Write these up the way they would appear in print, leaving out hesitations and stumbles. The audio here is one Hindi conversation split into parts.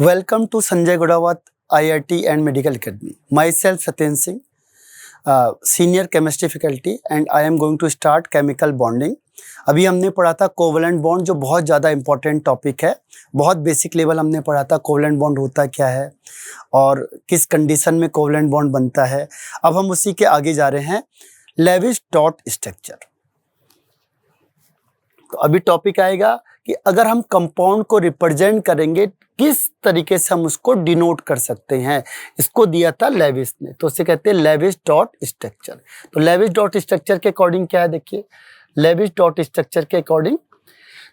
Welcome to Sanjay Godawat IIT and Medical Academy. Myself Satyen Singh, Senior Chemistry Faculty, and I am going to start Chemical Bonding. अभी हमने पढ़ा था कोवलेंट बॉन्ड, जो बहुत ज़्यादा इंपॉर्टेंट टॉपिक है। बहुत बेसिक लेवल हमने पढ़ा था कोवलेंट बॉन्ड होता क्या है और किस कंडीशन में कोवलेंट बॉन्ड बनता है। अब हम उसी के आगे जा रहे हैं, लेविस डॉट स्ट्रक्चर। तो अभी टॉपिक आएगा कि अगर हम कंपाउंड को रिप्रेजेंट करेंगे किस तरीके से हम उसको डिनोट कर सकते हैं। इसको दिया था लेविस ने, तो उसे कहते हैं लेविस डॉट स्ट्रक्चर। तो लेविस डॉट स्ट्रक्चर के अकॉर्डिंग क्या है, देखिए लेविस डॉट स्ट्रक्चर के अकॉर्डिंग।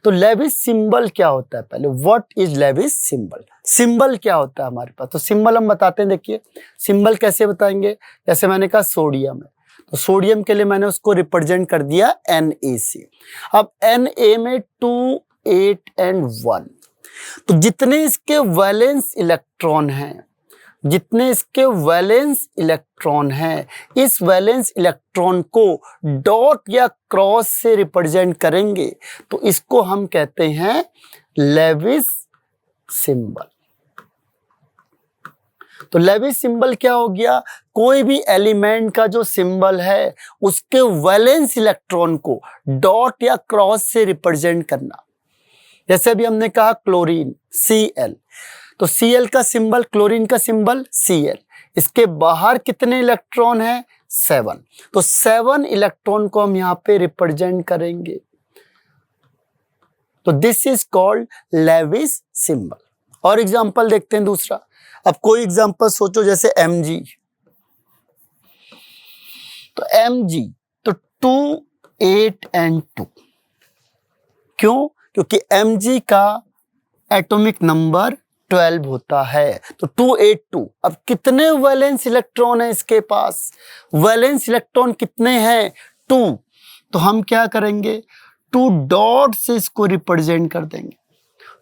तो लेविस सिंबल क्या होता है, पहले what is Lewis symbol. Symbol क्या होता है हमारे पास, तो सिंबल हम बताते हैं। देखिए सिंबल कैसे बताएंगे, जैसे मैंने कहा सोडियम है, तो सोडियम के लिए मैंने उसको रिप्रेजेंट कर दिया NaC। अब Na में 2, 8 and 1, तो जितने इसके वैलेंस इलेक्ट्रॉन हैं, इस वैलेंस इलेक्ट्रॉन को डॉट या क्रॉस से रिप्रेजेंट करेंगे, तो इसको हम कहते हैं लेविस सिंबल। तो लेविस सिंबल क्या हो गया, कोई भी एलिमेंट का जो सिंबल है उसके वैलेंस इलेक्ट्रॉन को डॉट या क्रॉस से रिप्रेजेंट करना। जैसे अभी हमने कहा क्लोरीन Cl, तो Cl का सिंबल, क्लोरीन का सिंबल Cl, इसके बाहर कितने इलेक्ट्रॉन हैं, 7, तो 7 इलेक्ट्रॉन को हम यहाँ पे रिप्रेजेंट करेंगे। तो this is called Lewis symbol. और एग्जांपल देखते हैं दूसरा। अब कोई एग्जांपल सोचो, जैसे Mg, तो Mg तो 2, 8 and 2, क्यों, क्योंकि Mg का एटॉमिक नंबर 12 होता है। तो 282, अब कितने वैलेंस इलेक्ट्रॉन है इसके पास, वैलेंस इलेक्ट्रॉन कितने हैं, 2, तो हम क्या करेंगे, 2 डॉट से इसको रिप्रेजेंट कर देंगे।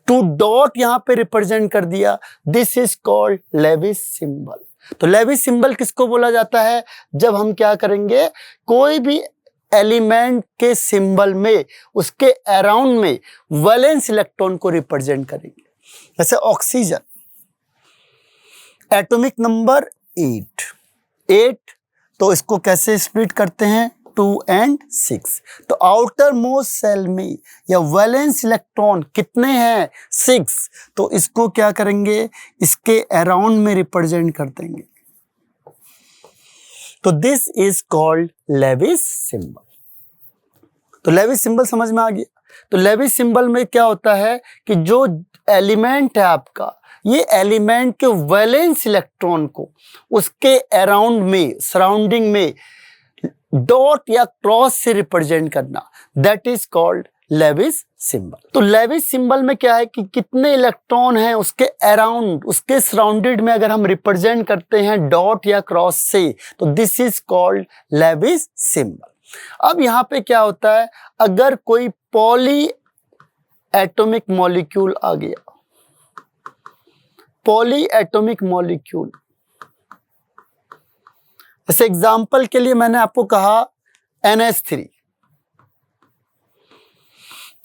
2 डॉट यहाँ पे रिप्रेजेंट कर दिया, this is called Lewis symbol. तो लेविस सिंबल किसको बोला जाता है, जब हम क्या करेंगे, कोई भी एलिमेंट के सिंबल में उसके अराउंड में वैलेंस इलेक्ट्रॉन को रिप्रेजेंट करेंगे। जैसे ऑक्सीजन, एटॉमिक नंबर 8, तो इसको कैसे स्प्लिट करते हैं, 2 and 6, तो आउटर मोस्ट सेल में या वैलेंस इलेक्ट्रॉन कितने हैं, 6, तो इसको क्या करेंगे, इसके अराउंड में रिप्रेजेंट कर देंगे। तो this is called Lewis symbol. तो लेविस सिंबल समझ में आ गया। तो लेविस सिंबल में क्या होता है कि जो एलिमेंट है आपका, ये एलिमेंट के वैलेंस इलेक्ट्रॉन को उसके अराउंड में, सराउंडिंग में डॉट या क्रॉस से रिप्रेजेंट करना, that is called Lewis symbol. तो लेविस सिंबल में क्या है कि कितने इलेक्ट्रॉन हैं उसके अराउंड, उसके सराउंडेड में अगर हम रिप्रेजेंट करते हैं डॉट या क्रॉस से, तो this is called Lewis symbol. अब यहाँ पे क्या होता है, अगर कोई पॉली एटॉमिक मॉलिक्यूल आ गया, पॉली एटॉमिक मॉलिक्यूल, जैसे एग्जाम्पल के लिए मैंने आपको कहा NH3,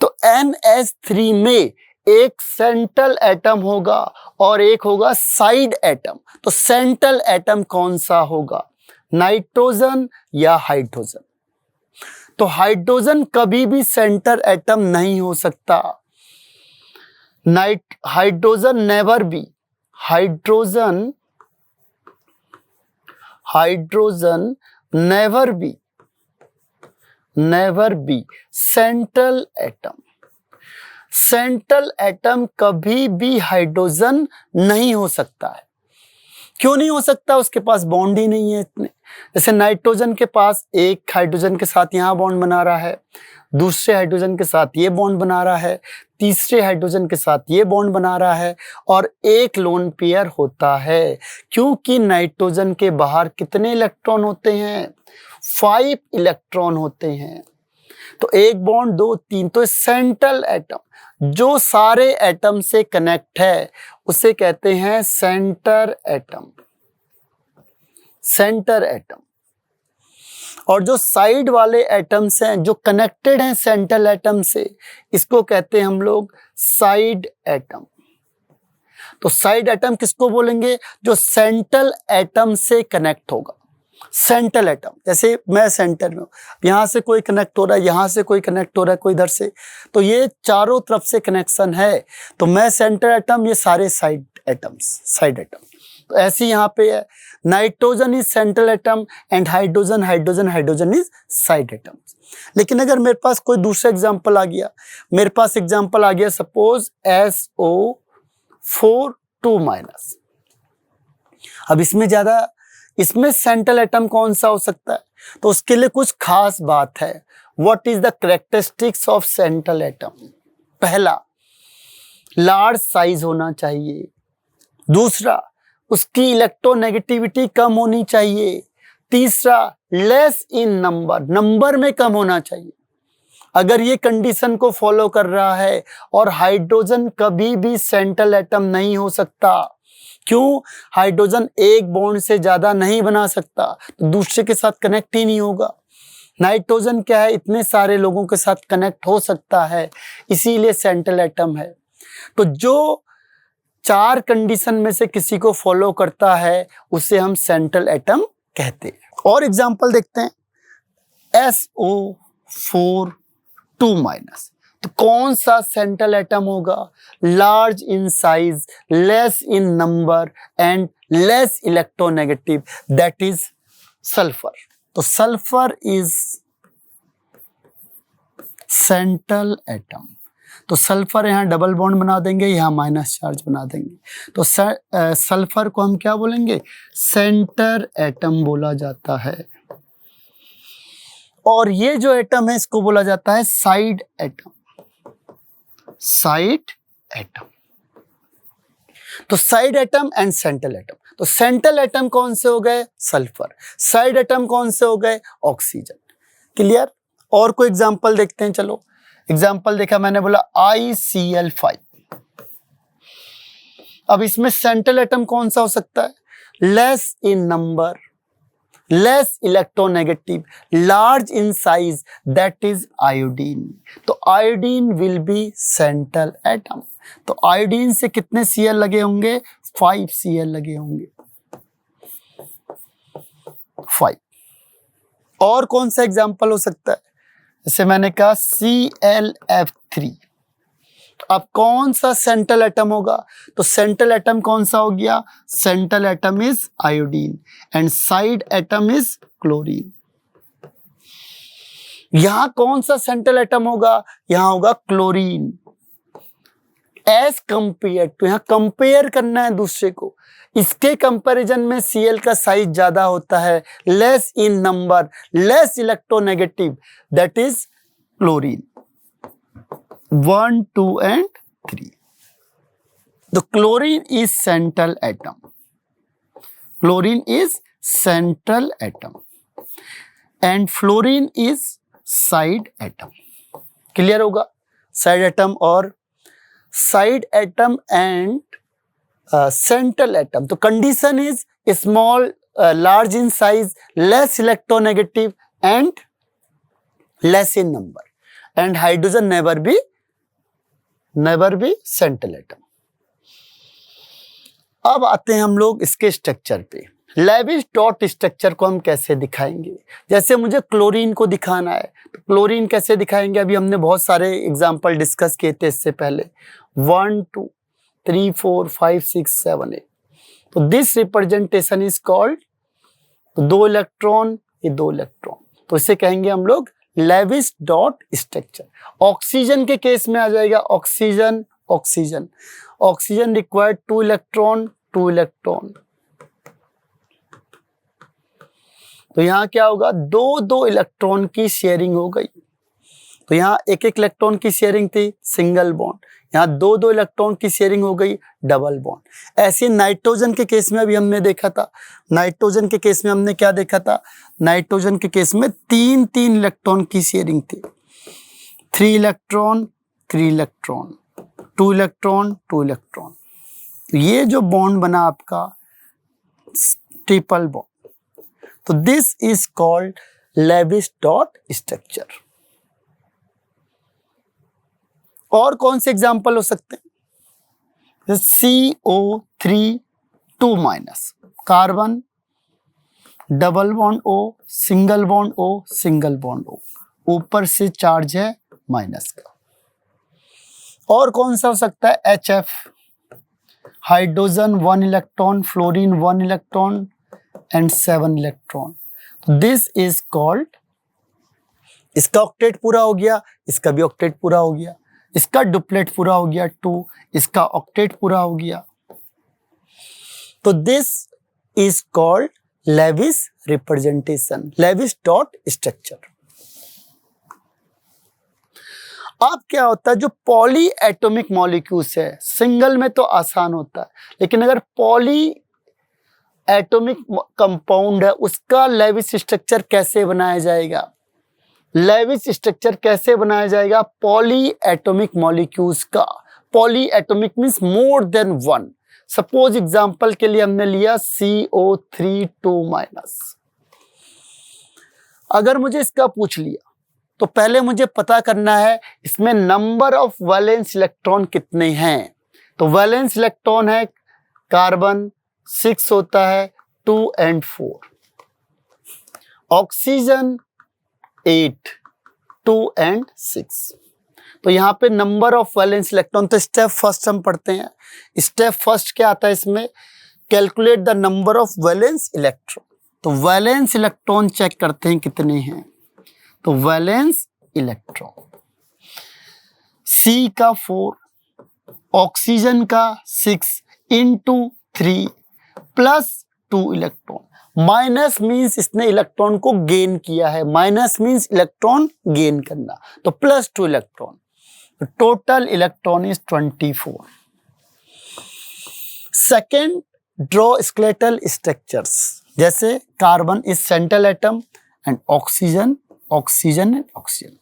तो NH3 में एक सेंट्रल एटम होगा और एक होगा साइड एटम। तो सेंट्रल एटम कौन सा होगा, नाइट्रोजन या हाइड्रोजन। तो हाइड्रोजन कभी भी सेंटर एटम नहीं हो सकता, hydrogen never be, hydrogen never be central atom. Central atom कभी भी हाइड्रोजन नहीं हो सकता है। क्यों नहीं हो सकता, उसके पास बॉन्ड ही नहीं है इतने। जैसे नाइट्रोजन के पास एक हाइड्रोजन के साथ यहाँ बॉन्ड बना रहा है, दूसरे हाइड्रोजन के साथ ये बॉन्ड बना रहा है, तीसरे हाइड्रोजन के साथ ये बॉन्ड बना रहा है, और एक लोन पेयर होता है। क्योंकि नाइट्रोजन के बाहर कितने इलेक्ट्रॉन होते हैं, 5 इलेक्ट्रॉन होते हैं। तो एक बॉन्ड 2, 3, तो सेंट्रल एटम जो सारे एटम से कनेक्ट है उसे कहते हैं सेंटर एटम। और जो साइड वाले एटम्स हैं जो कनेक्टेड हैं सेंट्रल एटम से, इसको कहते हैं हम लोग साइड एटम। तो साइड एटम किसको बोलेंगे? जो सेंट्रल एटम से कनेक्ट होगा। सेंट्रल एटम, जैसे मैं सेंटर में हूं, यहां से कोई कनेक्ट हो रहा है, यहां से कोई कनेक्ट हो रहा है, कोई इधर से, तो ये चारों तरफ से कनेक्शन है। तो मैं सेंट्रल एटम, ये सारे साइड एटम्स, साइड एटम। तो ऐसे यहाँ पे है, nitrogen is central atom and hydrogen hydrogen hydrogen is side atom. लेकिन अगर मेरे पास कोई दूसरा एग्जांपल आ गया, मेरे पास एग्जांपल आ गया सपोज SO4 2-, अब इसमें सेंट्रल एटम कौन सा हो सकता है? तो उसके लिए कुछ खास बात है। What is the characteristics of central atom? पहला, लार्ज साइज होना चाहिए। दूसरा, उसकी इलेक्ट्रोनेगेटिविटी कम होनी चाहिए। तीसरा, लेस इन नंबर, नंबर में कम होना चाहिए। अगर ये कंडीशन को फॉलो कर रहा है, और हाइड्रोजन कभी भी सेंट्रल एटम नहीं हो सकता। क्यों? हाइड्रोजन एक बॉन्ड से ज्यादा नहीं बना सकता, तो दूसरे के साथ कनेक्ट ही नहीं होगा। नाइट्रोजन क्या है? इतने सारे लोगों के साथ कनेक्ट हो सकता है, इसीलिए सेंट्रल एटम है। तो जो 4 कंडीशन में से किसी को फॉलो करता है, उसे हम सेंट्रल एटम कहते हैं। और एग्जांपल देखते हैं, SO4 2-, तो कौन सा सेंट्रल एटम होगा? Large in size, less in number and less electronegative, that is sulphur. तो सल्फर इज सेंट्रल एटम। तो सल्फर यहाँ डबल बॉन्ड बना देंगे, यहाँ माइनस चार्ज बना देंगे, तो सल्फर को हम क्या बोलेंगे? सेंटर एटम बोला जाता है। और ये जो एटम है, इसको बोला जाता है साइड एटम। Side atom. तो side atom and central atom. तो सेंट्रल एटम कौन से हो गए? सल्फर। साइड एटम कौन से हो गए? ऑक्सीजन। क्लियर? और कोई एग्जांपल देखते हैं। चलो एग्जांपल देखा, मैंने बोला ICl5। अब इसमें सेंट्रल एटम कौन सा हो सकता है? Less in number, less electronegative, large in size, that is iodine. तो iodine will be central atom. तो आयोडीन से कितने Cl लगे होंगे? 5 Cl लगे होंगे, 5। और कौन सा एग्जांपल हो सकता है? जैसे मैंने कहा ClF3। अब कौन सा सेंट्रल एटम होगा? तो सेंट्रल एटम कौन सा हो गया? Central atom is iodine and side atom is chlorine. यहां कौन सा सेंट्रल एटम होगा? यहां होगा क्लोरीन। एज कंपेयर टू, यहां कंपेयर करना है दूसरे को, इसके कंपैरिजन में Cl का साइज ज्यादा होता है, less in number, less electronegative, that is chlorine. 1, 2 and 3. The chlorine is central atom. Chlorine is central atom and fluorine is side atom. Clear होगा? Side atom और side atom and central atom. तो condition is small, large in size, less electronegative and less in number. And hydrogen never be central atom. अब आते हैं हम लोग इसके स्ट्रक्चर पे। लेविस डॉट स्ट्रक्चर को हम कैसे दिखाएंगे? जैसे मुझे क्लोरीन को दिखाना है, तो क्लोरीन कैसे दिखाएंगे? अभी हमने बहुत सारे एग्जांपल डिस्कस किए थे इससे पहले, 1, 2, 3, 4, 5, 6, 7, 8। तो दिस रिप्रेजेंटेशन इज कॉल्ड, तो 2 इलेक्ट्रॉन, ये 2 इलेक्ट्रॉन, तो इसे कहेंगे हम लोग लेविस डॉट स्ट्रक्चर। ऑक्सीजन के केस में आ जाएगा oxygen, oxygen, oxygen required 2 electron, 2 electron. तो यहां क्या होगा? 2 इलेक्ट्रॉन की शेयरिंग हो गई। तो यहाँ 1 इलेक्ट्रॉन की शेयरिंग थी, सिंगल बॉन्ड। यहाँ 2 इलेक्ट्रॉन की शेयरिंग हो गई, डबल बॉन्ड। ऐसे नाइट्रोजन के केस में अभी हमने देखा था, नाइट्रोजन के केस में हमने क्या देखा था? नाइट्रोजन के केस में 3 इलेक्ट्रॉन की शेयरिंग थी, 3 इलेक्ट्रॉन, 3 इलेक्ट्रॉन, 2 इलेक्ट्रॉन, 2 इलेक्ट्रॉन। तो ये जो बॉन्ड बना आपका ट्रिपल बॉन्ड, तो this is called Lewis dot structure. और कौन से एग्जाम्पल हो सकते हैं? CO3 2 minus, carbon double bond O, single bond O, single bond O, ऊपर से चार्ज है माइनस का। और कौन सा हो सकता है? HF, hydrogen 1 electron, fluorine 1 electron and 7 electron. This is called, इसका ऑक्टेट पूरा हो गया, इसका भी ऑक्टेट पूरा हो गया, इसका डुप्लेट पूरा हो गया 2, इसका ऑक्टेट पूरा हो गया। तो this is called Lewis representation, Lewis dot structure. अब क्या होता है, जो पॉली एटॉमिक मॉलिक्यूल्स है, सिंगल में तो आसान होता है, लेकिन अगर पॉली एटॉमिक कंपाउंड है उसका लेविस स्ट्रक्चर कैसे बनाया जाएगा? लेविस स्ट्रक्चर कैसे बनाया जाएगा पॉली एटॉमिक मॉलिक्यूल्स का? Poly atomic means more than one. Suppose example के लिए हमने लिया CO3 2 माइनस। अगर मुझे इसका पूछ लिया तो पहले मुझे पता करना है इसमें नंबर ऑफ वैलेंस इलेक्ट्रॉन कितने हैं। तो वैलेंस इलेक्ट्रॉन है कार्बन 6 होता है, 2 and 4, ऑक्सीजन 8, 2 and 6। तो यहाँ पे नंबर ऑफ वैलेंस इलेक्ट्रॉन, तो स्टेप फर्स्ट हम पढ़ते हैं। स्टेप फर्स्ट क्या आता है इसमें? Calculate the number of valence electron. तो वैलेंस इलेक्ट्रॉन चेक करते हैं कितने हैं। तो वैलेंस इलेक्ट्रॉन C का 4, ऑक्सीजन का 6 into 3 plus 2 electron. Minus means इसने इलेक्ट्रॉन को गेन किया है, माइनस मींस इलेक्ट्रॉन गेन करना, तो plus 2 electron. Total electron is 24। Second, draw skeletal structures, जैसे carbon is central atom and oxygen, oxygen and oxygen.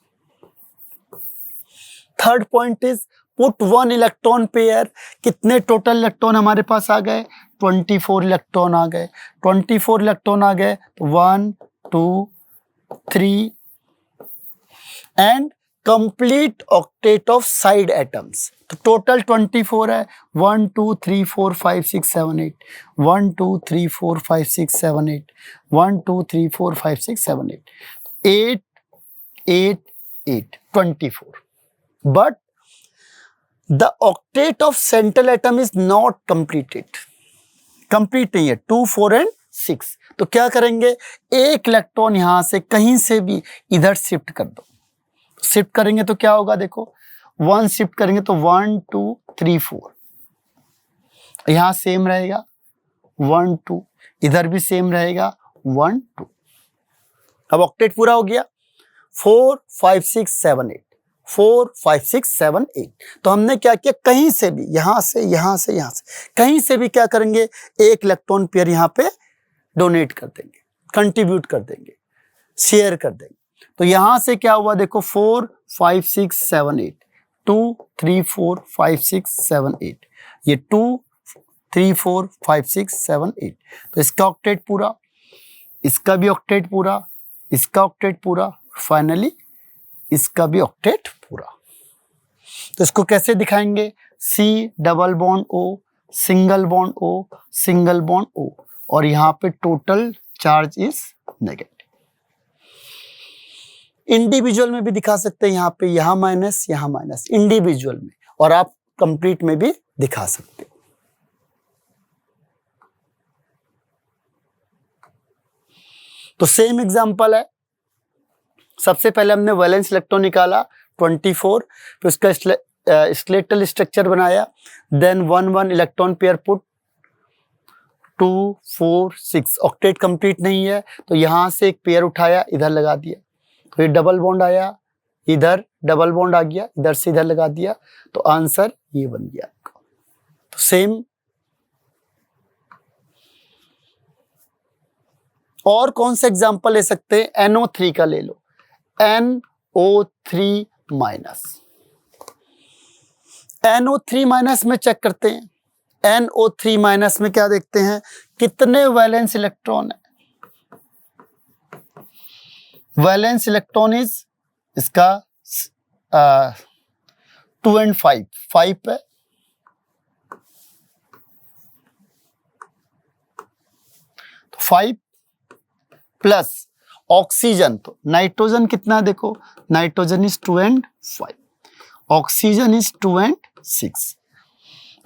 Third point is put 1 electron pair. कितने टोटल इलेक्ट्रॉन हमारे पास आ गए? 24 इलेक्ट्रॉन आ गए। 24 इलेक्ट्रॉन आ गए तो 1 2 3 and complete octet of side atoms. तो टोटल 24 है, 1 2 3 4 5 6 7 8, 1 2 3 4 5 6 7 8, 1 2 3 4 5 6 7 8, 8 8 8 24। But the octet of central atom is not completed, complete नहीं है, 2 4 and 6। तो क्या करेंगे? एक इलेक्ट्रॉन यहां से कहीं से भी इधर शिफ्ट कर दो। शिफ्ट करेंगे तो क्या होगा? देखो 1 शिफ्ट करेंगे तो 1 2 3 4, यहां सेम रहेगा 1 2, इधर भी सेम रहेगा 1 2। अब ऑक्टेट पूरा हो गया। 4 5 6 7 8, 4 5 6 7 8। तो हमने क्या किया? कहीं से भी, यहां से यहां से यहां से कहीं से भी क्या करेंगे? एक इलेक्ट्रॉन पेयर यहां पे डोनेट कर देंगे, कंट्रीब्यूट कर देंगे, शेयर कर देंगे। तो यहां से क्या हुआ? देखो 4 5 6 7 8, 2 3 4 5 6 7 8, ये 2 3 4 5 6 7 8। तो इसका ऑक्टेट पूरा, इसका भी ऑक्टेट पूरा, इसका ऑक्टेट पूरा, फाइनली इसका भी ऑक्टेट पूरा। तो इसको कैसे दिखाएंगे? C double bond O, single bond O, single bond O, और यहाँ पे total charge is negative. Individual में भी दिखा सकते हैं, यहाँ पे यहाँ माइनस यहाँ माइनस, इंडिविजुअल में, और आप कंप्लीट में भी दिखा सकते हो। तो सेम एग्जांपल है। सबसे पहले हमने वैलेंस इलेक्ट्रॉन निकाला 24, फिर उसका स्केलेटल स्ट्रक्चर बनाया, then 1 1 electron pair put 2 4 6। Octet complete नहीं है तो यहां से एक पेयर उठाया, इधर लगा दिया, तो ये डबल बॉन्ड आया, इधर डबल बॉन्ड आ गया, इधर से इधर लगा दिया, तो आंसर ये बन गया। तो सेम। और कौन सा एग्जांपल ले सकते हैं? NO3 का ले लो, NO3 माइनस। NO3 माइनस में चेक करते हैं। NO3 माइनस में क्या देखते हैं? कितने वैलेंस इलेक्ट्रॉन है? वैलेंस इलेक्ट्रॉन इज इसका 2 and 5 है, 5 प्लस ऑक्सीजन, तो नाइट्रोजन कितना है देखो, nitrogen is 2 and 5, oxygen is 2 and 6,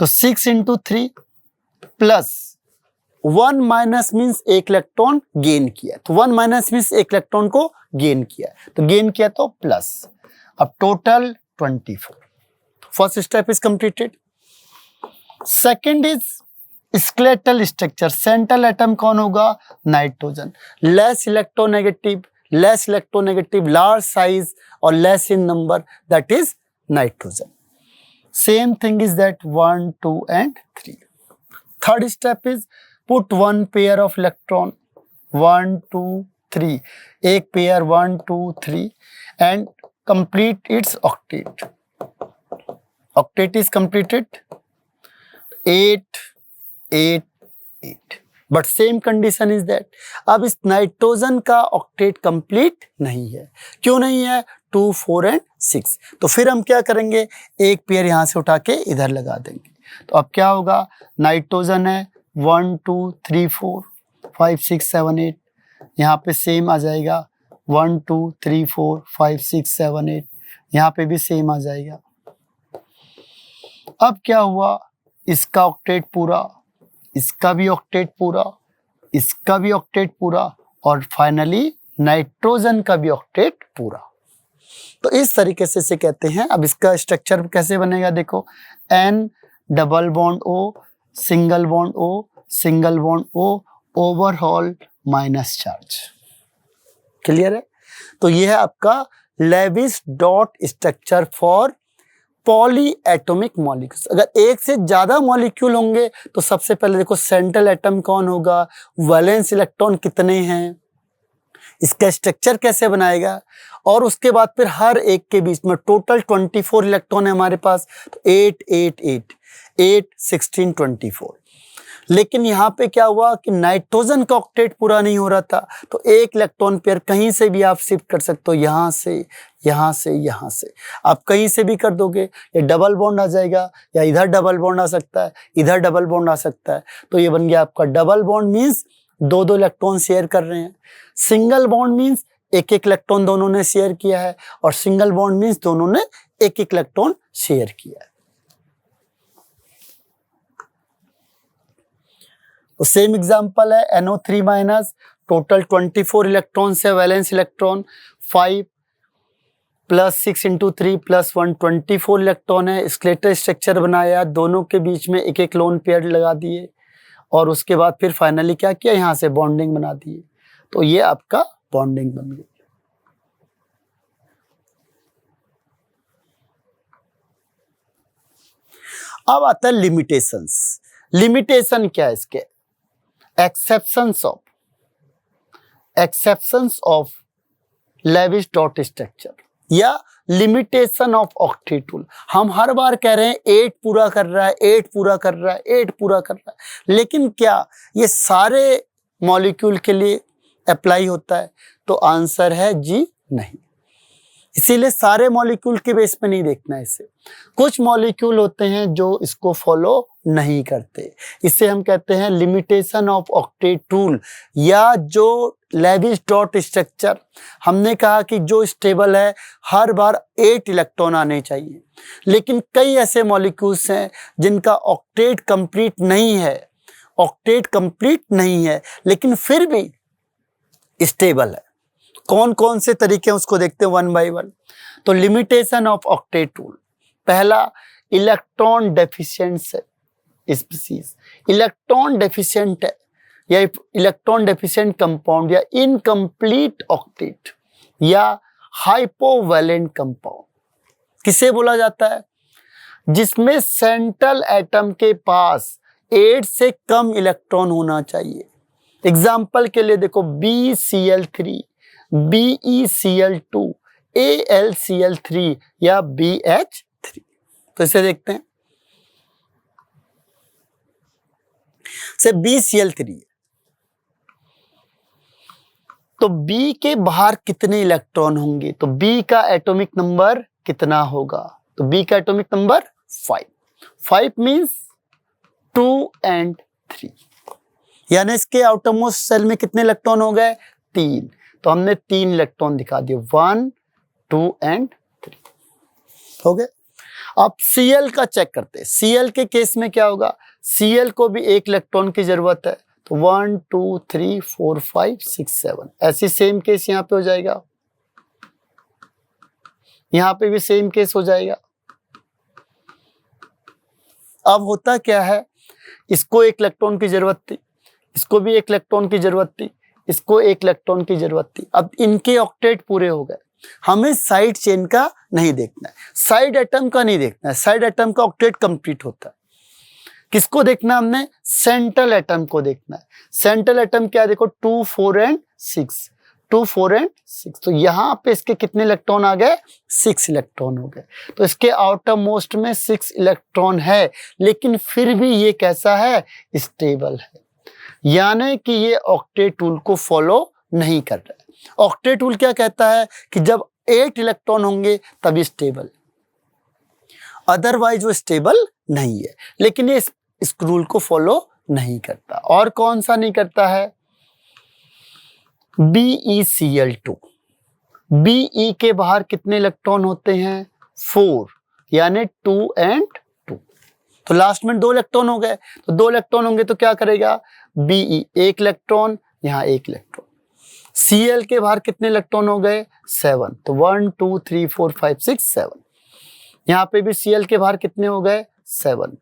तो 6 into 3 प्लस 1 माइनस मीन्स एक इलेक्ट्रॉन गेन किया, तो 1 माइनस मीन्स एक इलेक्ट्रॉन को गेन किया, तो गेन किया तो प्लस, अब total 24। First step is completed. Second is skeletal structure, central atom कौन होगा, nitrogen, less electronegative, large size और less in number, that is nitrogen. Same thing is that 1, 2 and 3। Third step is put 1 pair of electron, 1, 2, 3, एक pair 1, 2, 3 and complete it's octet. Octet is completed 8, 8, 8, but same condition is that अब इस नाइट्रोजन का ऑक्टेट कंप्लीट नहीं है। क्यों नहीं है, 2, 4 and 6, तो फिर हम क्या करेंगे, एक पेयर यहां से उठा के इधर लगा देंगे, तो अब क्या होगा, नाइट्रोजन है 1, 2, 3, 4, 5, 6, 7, 8, यहाँ पे सेम आ जाएगा 1, 2, 3, 4, 5, 6, 7, 8, यहाँ पे भी सेम आ जाएगा। अब क्या हुआ, इसका ऑक्टेट पूरा, इसका भी ऑक्टेट पूरा, इसका भी ऑक्टेट पूरा और फाइनली नाइट्रोजन का भी ऑक्टेट पूरा। तो इस तरीके से इसे कहते हैं। अब इसका स्ट्रक्चर कैसे बनेगा देखो, N double bond O, single bond O, single bond O, overall minus charge. Clear है? तो यह है आपका Lewis dot structure for poly atomic molecules. अगर एक से ज्यादा मॉलिक्यूल होंगे तो सबसे पहले देखो सेंट्रल एटम कौन होगा, वैलेंस इलेक्ट्रॉन कितने हैं, इसका स्ट्रक्चर कैसे बनाएगा, और उसके बाद फिर हर एक के बीच में टोटल 24 इलेक्ट्रॉन है हमारे पास, तो 8, 8, 8, 8, 16, 24। लेकिन यहाँ पे क्या हुआ कि नाइट्रोजन का ऑक्टेट पूरा नहीं हो रहा था, तो एक इलेक्ट्रॉन पेयर कहीं से भी आप शिफ्ट कर सकते हो, यहाँ से, यहाँ से, यहाँ से, आप कहीं से भी कर दोगे, ये डबल बॉन्ड आ जाएगा, या इधर डबल बॉन्ड आ सकता है, इधर डबल बॉन्ड आ सकता है, तो ये बन गया आपका double bond means 2-2 electron share कर रहे हैं, सिंगल बॉन्ड मीन्स एक इलेक्ट्रॉन दोनों ने शेयर किया है, और सिंगल बॉन्ड मीन्स दोनों ने एक इलेक्ट्रॉन शेयर किया है। तो सेम एग्जांपल है NO3 माइनस, टोटल 24 इलेक्ट्रॉन से valence electron 5 plus 6 into 3 plus 1, 24 electron है। स्केलेटल स्ट्रक्चर बनाया, दोनों के बीच में एक लोन पेयर लगा दिए, और उसके बाद फिर फाइनली क्या किया, यहाँ से बॉन्डिंग बना दिए, तो ये आपका बॉन्डिंग बन गई। अब आता है लिमिटेशंस। लिमिटेशन क्या है इसके, exceptions of Lewis dot structure या लिमिटेशन ऑफ ऑक्टेट टूल। हम हर बार कह रहे हैं 8 पूरा कर रहा है, 8 पूरा कर रहा है, 8 पूरा कर रहा है, लेकिन क्या ये सारे मॉलिक्यूल के लिए अप्लाई होता है? तो आंसर है जी नहीं। इसीलिए सारे मॉलिक्यूल के बेस पे नहीं देखना है इसे। कुछ मॉलिक्यूल होते हैं जो इसको फॉलो नहीं करते, इसे हम कहते हैं लिमिटेशन ऑफ ऑक्टेट टूल, या जो लेविस डॉट स्ट्रक्चर। हमने कहा कि जो स्टेबल है हर बार 8 इलेक्ट्रॉन आने चाहिए, लेकिन कई ऐसे मॉलिक्यूल्स हैं जिनका ऑक्टेट कंप्लीट नहीं है, लेकिन फिर भी स्टेबल है। कौन कौन से तरीके हैं उसको देखते हैं वन बाय वन। तो लिमिटेशन ऑफ ऑक्टेट टूल, पहला electron deficient species, electron deficient है या इलेक्ट्रॉन डेफिशिएंट कंपाउंड, या इनकम्प्लीट ऑक्टेट, या हाइपोवैलेंट कंपाउंड। किसे बोला जाता है? जिसमें सेंट्रल एटम के पास 8 से कम इलेक्ट्रॉन होना चाहिए। एग्जाम्पल के लिए देखो BCl3, BeCl2, AlCl3 या BH3। तो इसे देखते हैं, से BCl3 है, तो B के बाहर कितने इलेक्ट्रॉन होंगे, तो B का एटॉमिक नंबर कितना होगा, तो B का एटॉमिक नंबर 5 मीन्स 2 and 3। यानी इसके आउटरमोस्ट सेल में कितने इलेक्ट्रॉन हो गए? 3। तो हमने 3 इलेक्ट्रॉन दिखा दिए, 1 2 एंड 3 हो गए। अब Cl का चेक करते हैं। Cl के केस में क्या होगा? Cl को भी 1 इलेक्ट्रॉन की जरूरत है, तो 1 2 3 4 5 6 7 ऐसी सेम केस यहाँ पे हो जाएगा, यहाँ पे भी सेम केस हो जाएगा। अब होता क्या है, इसको 1 इलेक्ट्रॉन की जरूरत थी, इसको भी 1 इलेक्ट्रॉन की जरूरत थी, इसको 1 इलेक्ट्रॉन की जरूरत थी। अब इनके ऑक्टेट पूरे हो गए, हमें साइड चेन का नहीं देखना है, साइड एटम का नहीं देखना है, साइड एटम का ऑक्टेट कंप्लीट होता है। किसको देखना हमने? सेंट्रल एटम को देखना है। सेंट्रल एटम क्या देखो, 2 4 एंड 6, 2 4 एंड 6। तो यहाँ पे इसके कितने इलेक्ट्रॉन आ गए? 6 इलेक्ट्रॉन हो गए। तो इसके आउटर मोस्ट में 6 इलेक्ट्रॉन है, लेकिन फिर भी ये कैसा है? स्टेबल है, यानी कि ये ऑक्टेट रूल को फॉलो नहीं कर रहा है। ऑक्टेट रूल क्या कहता है कि जब 8 इलेक्ट्रॉन होंगे तभी स्टेबल, अदरवाइज वो स्टेबल नहीं है। लेकिन ये इस रूल को फॉलो नहीं करता। और कौन सा नहीं करता है? BeCl2। Be के बाहर कितने इलेक्ट्रॉन होते हैं? 4, यानी 2 एंड 2। तो लास्ट में 2 इलेक्ट्रॉन हो गए, तो 2 इलेक्ट्रॉन होंगे तो क्या करेगा? Be 1 इलेक्ट्रॉन, यहाँ 1 इलेक्ट्रॉन। Cl के बाहर कितने इलेक्ट्रॉन हो गए? 7, तो 1 2 3 4 5 6 7। यहाँ पे भी Cl के बाहर कितने हो गए? 7।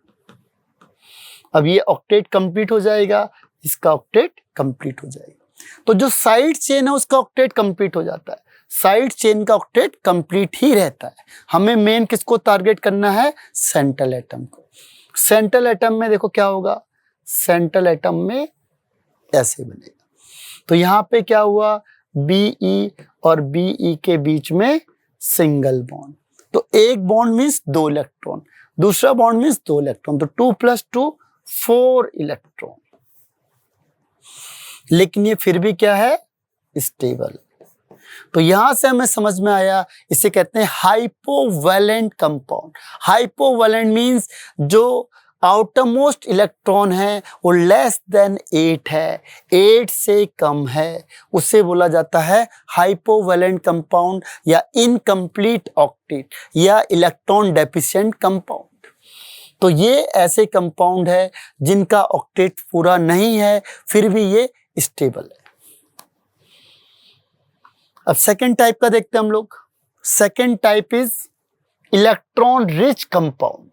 अब ये ऑक्टेट कंप्लीट हो जाएगा, इसका ऑक्टेट कंप्लीट हो जाएगा। तो जो साइड चेन है उसका ऑक्टेट कंप्लीट हो जाता है, साइड चेन का ऑक्टेट कंप्लीट ही रहता है। हमें मेन किसको टारगेट करना है? सेंट्रल एटम को। सेंट्रल एटम में देखो क्या होगा, सेंट्रल एटम में ऐसे बनेगा। तो यहाँ पे क्या हुआ? Be और Be के बीच में सिंगल बॉन्ड, तो एक बॉन्ड मीन्स 2 इलेक्ट्रॉन, दूसरा बॉन्ड मीन्स 2 इलेक्ट्रॉन, तो 2 + 2 4 इलेक्ट्रॉन। लेकिन ये फिर भी क्या है? स्टेबल। तो यहां से हमें समझ में आया, इसे कहते हैं हाइपोवैलेंट कंपाउंड। हाइपोवैलेंट मीन्स जो आउटर मोस्ट इलेक्ट्रॉन है वो लेस देन 8 है, 8 से कम है, उसे बोला जाता है हाइपोवैलेंट कंपाउंड या इनकम्प्लीट ऑक्टेट या इलेक्ट्रॉन डेफिशिएंट कंपाउंड। तो ये ऐसे कंपाउंड है जिनका ऑक्टेट पूरा नहीं है, फिर भी ये स्टेबल है। अब सेकेंड टाइप का देखते हैं हम लोग। Second type is electron rich compound.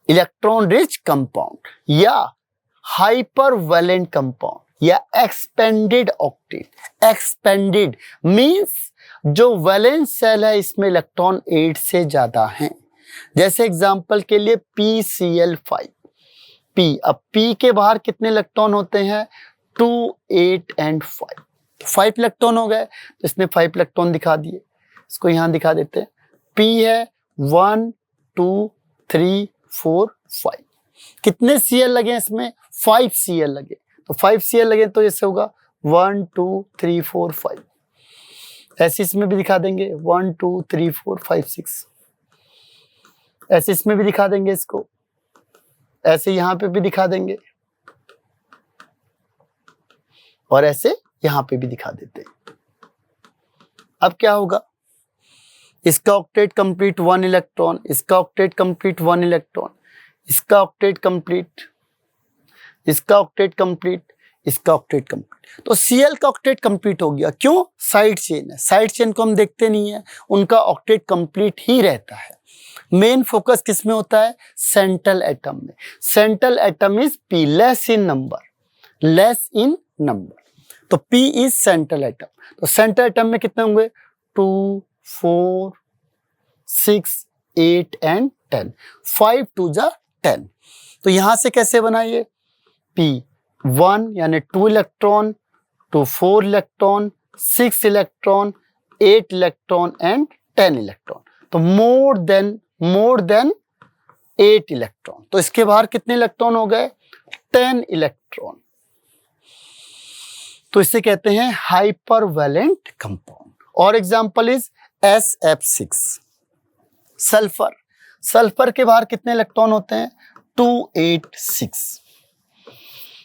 Electron rich compound या हाइपरवैलेंट कंपाउंड या एक्सपेंडेड ऑक्टेट। एक्सपेंडेड मींस जो वैलेंस सेल है इसमें इलेक्ट्रॉन 8 से ज्यादा हैं। जैसे एग्जांपल के लिए PCl5 P। अब P के बाहर कितने इलेक्ट्रॉन होते हैं? 2 8 एंड 5, 5 इलेक्ट्रॉन हो गए, तो इसने 5 इलेक्ट्रॉन दिखा दिए। इसको यहां दिखा देते हैं। P है 1 2 3 4 5। कितने Cl लगे इसमें? 5 Cl लगे, तो 5 Cl लगे तो ऐसे होगा 1 2 3 4 5। ऐसे इसमें भी दिखा देंगे 1 2 3 4 5 6। ऐसे इसमें भी दिखा देंगे इसको, ऐसे यहां पे भी दिखा देंगे और ऐसे यहां पे भी दिखा देते हैं। अब क्या होगा? इसका ऑक्टेट कंप्लीट 1 इलेक्ट्रॉन, इसका ऑक्टेट कंप्लीट 1 इलेक्ट्रॉन, इसका ऑक्टेट कंप्लीट, इसका ऑक्टेट कंप्लीट, इसका ऑक्टेट कंप्लीट। तो Cl का ऑक्टेट कंप्लीट हो गया। क्यों? साइड चेन है, साइड चेन को हम देखते नहीं है, उनका ऑक्टेट कंप्लीट ही रहता है। मेन फोकस किस में होता है? सेंट्रल एटम में। Central atom is P, less in number, less in number. तो P इज सेंट्रल एटम। तो सेंट्रल एटम में कितने होंगे? 2 4 6 8 एंड 10, 5 2 10। तो यहां से कैसे बनाइए? P1 यानी 2 electron, 2 4 electron, 6 electron, 8 electron and 10 electron. तो मोर देन 8 इलेक्ट्रॉन। तो इसके बाहर कितने इलेक्ट्रॉन हो गए? 10 इलेक्ट्रॉन। तो इसे कहते हैं हाइपरवैलेंट कंपाउंड। और example is SF6 sulphur. Sulphur के बाहर कितने इलेक्ट्रॉन होते हैं? 2 8 6।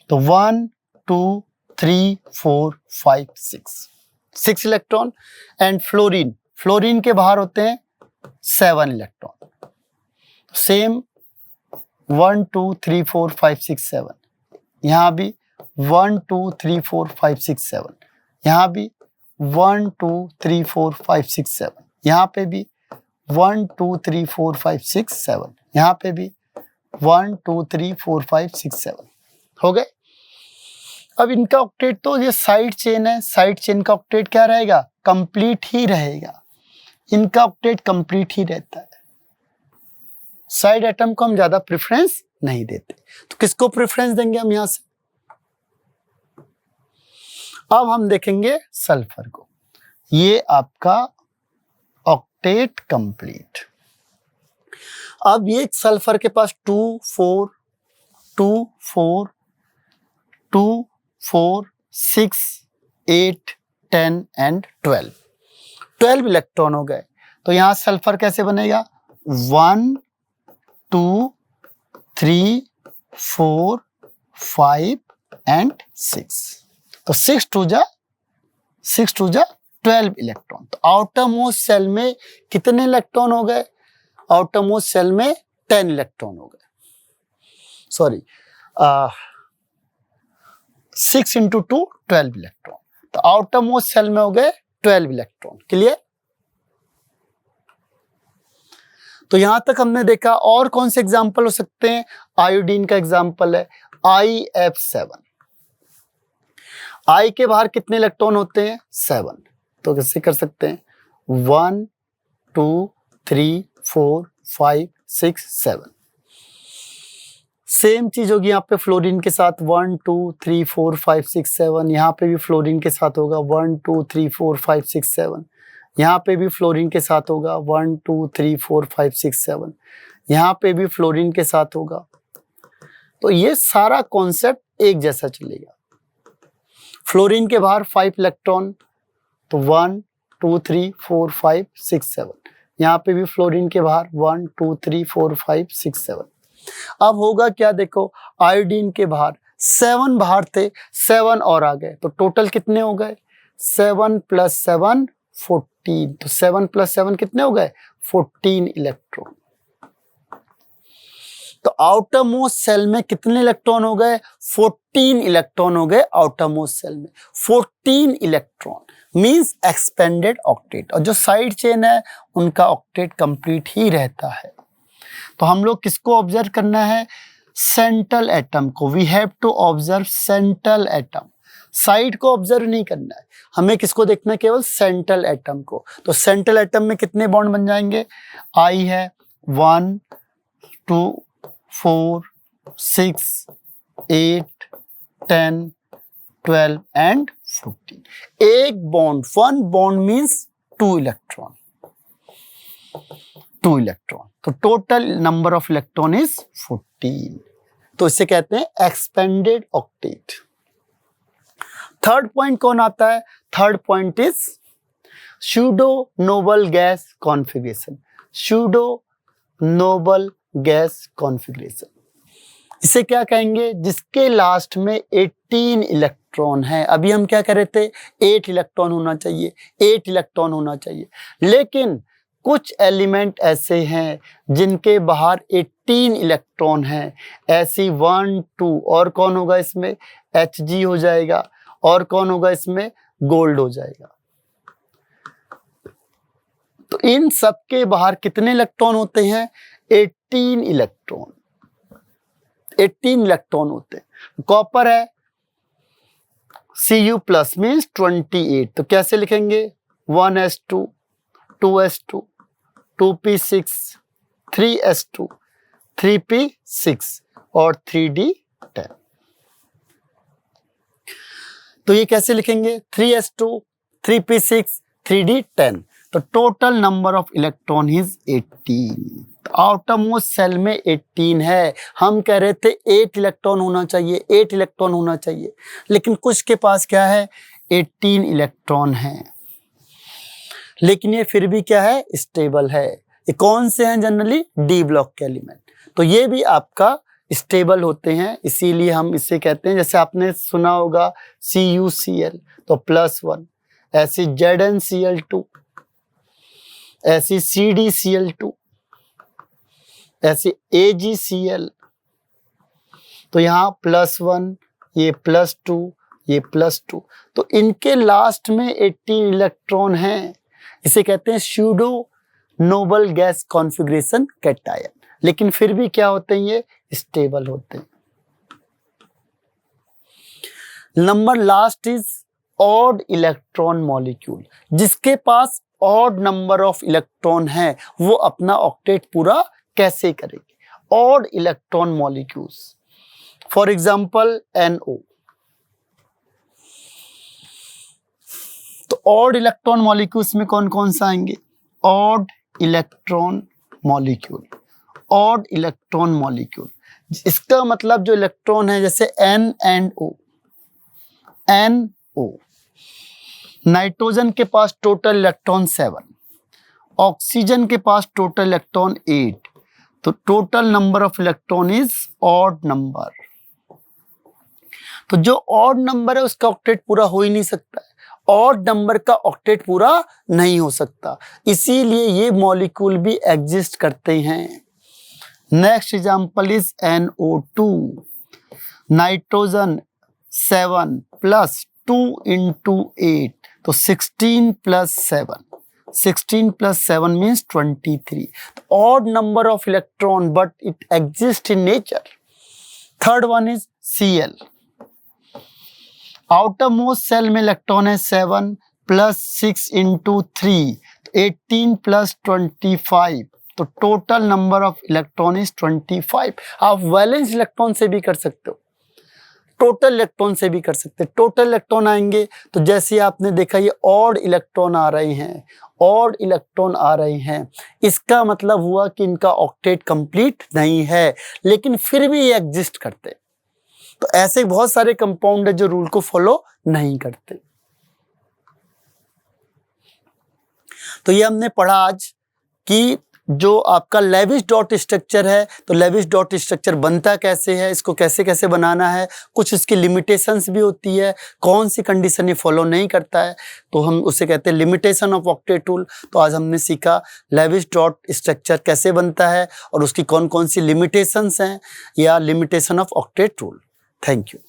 तो 1 2 3 4 5 6 इलेक्ट्रॉन। एंड फ्लोरीन के बाहर होते हैं 7 इलेक्ट्रॉन। सेम 1 2 3 4 5 6 7, यहाँ भी 1 2 3 4 5 6 7, यहाँ भी 1 2 3 4 5 6 7, यहाँ पे भी 1 2 3 4 5 6 7, यहाँ पे भी 1 2 3 4 5 6 7 हो गए। अब इनका ऑक्टेट, तो ये साइड चेन है, साइड चेन का ऑक्टेट क्या रहेगा? कंप्लीट ही रहेगा। इनका ऑक्टेट कंप्लीट ही रहता है। साइड एटम को हम ज्यादा प्रेफरेंस नहीं देते, तो किसको प्रेफरेंस देंगे हम यहां से? अब हम देखेंगे सल्फर को। ये आपका ऑक्टेट कंप्लीट। अब ये सल्फर के पास 2 4 2 4 2 4 6 8 10 एंड 12 इलेक्ट्रॉन हो गए। तो यहां सल्फर कैसे बनेगा? 1 2 3 4 5 एंड 6। तो 6 टू जा 12 इलेक्ट्रॉन। तो आउटर मोस्ट सेल में कितने इलेक्ट्रॉन हो गए? आउटर मोस्ट सेल में 10 इलेक्ट्रॉन हो गए। Sorry, 6 into 2 12 electron. तो आउटर मोस्ट सेल में हो गए 12 इलेक्ट्रॉन। क्लियर? तो यहां तक हमने देखा। और कौन से एग्जाम्पल हो सकते हैं? आयोडीन का एग्जाम्पल है IF7। आई के बाहर कितने इलेक्ट्रॉन होते हैं? 7। तो कैसे कर सकते हैं? 1 2 3 4 5 6 7। सेम चीज होगी यहाँ पे फ्लोरीन के साथ 1 2 3 4 5 6 7। यहाँ पे भी फ्लोरीन के साथ होगा 1 2 3 4 5 6 7। यहाँ पे भी फ्लोरीन के साथ होगा 1 2 3 4 5 6 7। यहाँ पे भी फ्लोरीन के साथ होगा। तो ये सारा कॉन्सेप्ट एक जैसा चलेगा। फ्लोरीन के बाहर 5 इलेक्ट्रॉन, तो 1 2 3 4 5 6 7। यहाँ पे भी फ्लोरीन के बाहर 1 2 3 4 5 6 7। अब होगा क्या? देखो, आयोडीन के बाहर 7 बाहर थे, 7 और आ गए, तो टोटल कितने हो गए? 7 + 7 14। तो 7 + 7 कितने हो गए? 14 इलेक्ट्रॉन। तो आउटर मोस्ट सेल में कितने इलेक्ट्रॉन हो गए? 14 इलेक्ट्रॉन हो गए आउटर मोस्ट सेल में। 14 इलेक्ट्रॉन मींस एक्सपेंडेड ऑक्टेट। और जो साइड चेन है उनका ऑक्टेट कंप्लीट ही रहता है। तो हम लोग किसको ऑब्जर्व करना है? सेंट्रल एटम को। We have to observe central atom. Side को ऑब्जर्व नहीं करना है, हमें किसको देखना है? केवल सेंट्रल एटम को। तो सेंट्रल एटम में कितने बॉन्ड बन जाएंगे? आई है 1 2 4 6 8 10 12 एंड 14। एक bond, 1 bond means 2 electron. 2 electron. तो total number of electron is 14। तो इसे कहते हैं एक्सपेंडेड ऑक्टेट। थर्ड पॉइंट कौन आता है? Third point is pseudo noble gas configuration. Pseudo noble gas configuration, इसे क्या कहेंगे? जिसके लास्ट में 18 इलेक्ट्रॉन है। अभी हम क्या कर रहे थे? 8 इलेक्ट्रॉन होना चाहिए, 8 इलेक्ट्रॉन होना चाहिए। लेकिन कुछ एलिमेंट ऐसे हैं जिनके बाहर 18 इलेक्ट्रॉन हैं। ऐसी 1 2 और कौन होगा इसमें? Hg हो जाएगा। और कौन होगा इसमें? गोल्ड हो जाएगा। तो इन सब के बाहर कितने इलेक्ट्रॉन होते हैं? 18 इलेक्ट्रॉन। 18 इलेक्ट्रॉन होते हैं। कॉपर है Cu+ मीन्स 28। तो कैसे लिखेंगे? 1s2 2s2 2p6 3s2 3p6 और 3d10। तो ये कैसे लिखेंगे? 3s2 3p6 3d10। तो total number of electron is 18। Outer most shell में 18 है। हम कह रहे थे 8 इलेक्ट्रॉन होना चाहिए, 8 इलेक्ट्रॉन होना चाहिए। लेकिन कुछ के पास क्या है? 18 इलेक्ट्रॉन है। लेकिन ये फिर भी क्या है? स्टेबल है। ये कौन से हैं? जनरली डी ब्लॉक के एलिमेंट। तो ये भी आपका स्टेबल होते हैं, इसीलिए हम इसे कहते हैं, जैसे आपने सुना होगा CuCl तो +1, ऐसे ZnCl2, ऐसे CdCl2, ऐसे AgCl, तो यहाँ +1, ये +2, ये +2, तो इनके लास्ट में 18 इलेक्ट्रॉन हैं। इसे कहते हैं pseudo noble gas configuration cation, लेकिन फिर भी क्या होते हैं, ये स्टेबल होते हैं। Number last is odd electron molecule. जिसके पास ऑड नंबर ऑफ इलेक्ट्रॉन है वो अपना ऑक्टेट पूरा कैसे करेंगे? Odd electron molecules, for example NO। तो ऑड इलेक्ट्रॉन मॉलिक्यूल्स में कौन कौन सा आएंगे? Odd electron molecule, odd electron molecule, इसका मतलब जो इलेक्ट्रॉन है जैसे N and O, NO, nitrogen के पास टोटल इलेक्ट्रॉन 7, ऑक्सीजन के पास टोटल इलेक्ट्रॉन 8, तो total number of electron is odd number. तो जो ऑड नंबर है उसका ऑक्टेट पूरा हो ही नहीं सकता है, ऑड नंबर का ऑक्टेट पूरा नहीं हो सकता, इसीलिए ये मॉलिक्यूल भी एग्जिस्ट करते हैं। Next example is NO2, nitrogen 7 + 2 × 8, तो 16 + 7, 16 + 7 means 23, odd number of electron but it exists in nature. Third one is Cl, outermost shell में इलेक्ट्रॉन है 7 + 6 × 3, 18 + 25, तो total number of electron is 25। आप वैलेंस इलेक्ट्रॉन से भी कर सकते हो, टोटल इलेक्ट्रॉन से भी कर सकते हैं। टोटल इलेक्ट्रॉन आएंगे तो जैसे आपने देखा ये ऑड इलेक्ट्रॉन आ रहे हैं, ऑड इलेक्ट्रॉन आ रहे हैं, इसका मतलब हुआ कि इनका ऑक्टेट कंप्लीट नहीं है, लेकिन फिर भी ये एग्जिस्ट करते हैं। तो ऐसे बहुत सारे कंपाउंड है जो रूल को फॉलो नहीं करते। तो ये हमने पढ़ा आज कि जो आपका लेविस डॉट स्ट्रक्चर है, तो लेविस डॉट स्ट्रक्चर बनता कैसे है, इसको कैसे कैसे बनाना है, कुछ इसकी लिमिटेशंस भी होती है, कौन सी कंडीशन ये फॉलो नहीं करता है, तो हम उसे कहते हैं लिमिटेशन ऑफ ऑक्टेट रूल। तो आज हमने सीखा लेविस डॉट स्ट्रक्चर कैसे बनता है और उसकी कौन कौन सी लिमिटेशंस हैं या limitation of octet rule. Thank you.